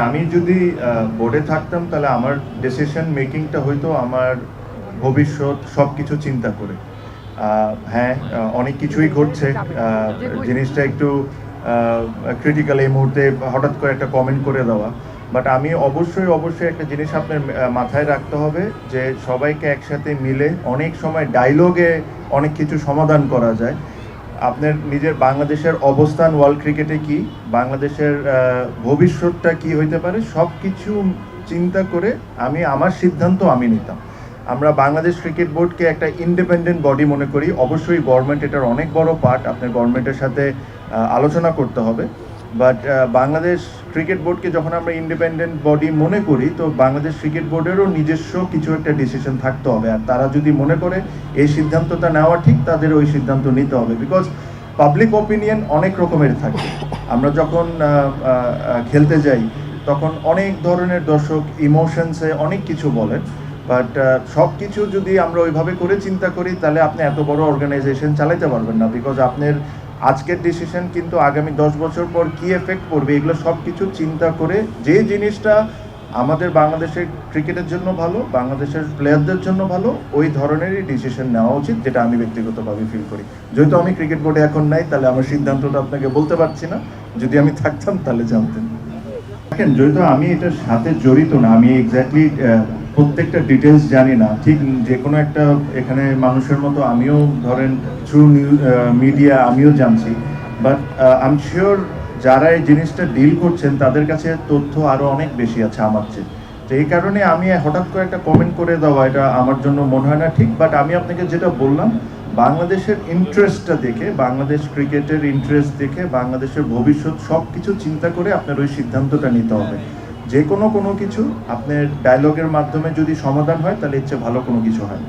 আমি যদি বোর্ডে থাকতাম তাহলে আমার ডিসিশন মেকিংটা হয়তো আমার ভবিষ্যৎ সব কিছু চিন্তা করে। হ্যাঁ, অনেক কিছুই ঘটছে। জিনিসটা একটু ক্রিটিক্যাল এই মুহূর্তে হঠাৎ করে একটা কমেন্ট করে দেওয়া। বাট আমি অবশ্যই একটা জিনিস আপনার মাথায় রাখতে হবে যে সবাইকে একসাথে মিলে অনেক সময় ডায়লগে অনেক কিছু সমাধান করা যায়। আপনার নিজের বাংলাদেশের অবস্থান ওয়ার্ল্ড ক্রিকেটে কি, বাংলাদেশের ভবিষ্যৎটা কি হইতে পারে, সব কিছু চিন্তা করে আমার সিদ্ধান্ত আমি নিতাম। আমরা বাংলাদেশ ক্রিকেট বোর্ডকে একটা ইন্ডিপেন্ডেন্ট বডি মনে করি। অবশ্যই গভর্নমেন্ট এটার অনেক বড় পার্ট, আপনার গভর্নমেন্টের সাথে আলোচনা করতে হবে। বাট বাংলাদেশ ক্রিকেট বোর্ডকে যখন আমরা ইন্ডিপেন্ডেন্ট বডি মনে করি, তো বাংলাদেশ ক্রিকেট বোর্ডেরও নিজস্ব কিছু একটা ডিসিশন থাকতে হবে। আর তারা যদি মনে করে এই সিদ্ধান্তটা নেওয়া ঠিক, তাদের ওই সিদ্ধান্ত নিতে হবে। বিকজ পাবলিক অপিনিয়ন অনেক রকমের থাকে। আমরা যখন খেলতে যাই তখন অনেক ধরনের দর্শক ইমোশনসে অনেক কিছু বলেন। বাট সব কিছু যদি আমরা ওইভাবে করে চিন্তা করি, তাহলে আপনি এত বড় অর্গানাইজেশন চালাতে পারবেন না। বিকজ আপনার আজকের ডিসিশন কিন্তু আগামী 10 বছর পর কী এফেক্ট পড়বে, এগুলো সব কিছু চিন্তা করে যে জিনিসটা আমাদের বাংলাদেশের ক্রিকেটের জন্য ভালো, বাংলাদেশের প্লেয়ারদের জন্য ভালো, ওই ধরনেরই ডিসিশন নেওয়া উচিত, যেটা আমি ব্যক্তিগতভাবে ফিল করি। যেহেতু আমি ক্রিকেট বোর্ডে এখন নাই, তাহলে আমার সিদ্ধান্তটা আপনাকে বলতে পারছি না। যদি আমি থাকতাম তাহলে জানতেন। দেখেন, যেহেতু আমি এটার সাথে জড়িত না, আমি এক্স্যাক্টলি প্রত্যেকটা ডিটেলস জানি না। ঠিক যে কোনো একটা এখানে মানুষের মতো আমিও ধরেন থ্রু মিডিয়া আমিও জানছি। বাট আই এম শিওর যারা এই জিনিসটা ডিল করছেন তাদের কাছে তথ্য আরও অনেক বেশি আছে আমার চেয়ে। তো এই কারণে আমি হঠাৎ করে একটা কমেন্ট করে দেওয়া, এটা আমার জন্য মনে হয় না ঠিক। বাট আমি আপনাকে যেটা বললাম, বাংলাদেশের ইন্টারেস্টটা দেখে, বাংলাদেশ ক্রিকেটের ইন্টারেস্ট দেখে, বাংলাদেশের ভবিষ্যৎ সব কিছু চিন্তা করে আপনার ওই সিদ্ধান্তটা নিতে হবে। যে কোনো কিছু আপনার ডায়লগের মাধ্যমে যদি সমাধান হয়, তাহলে ইচ্ছে ভালো কোনো কিছু হয়।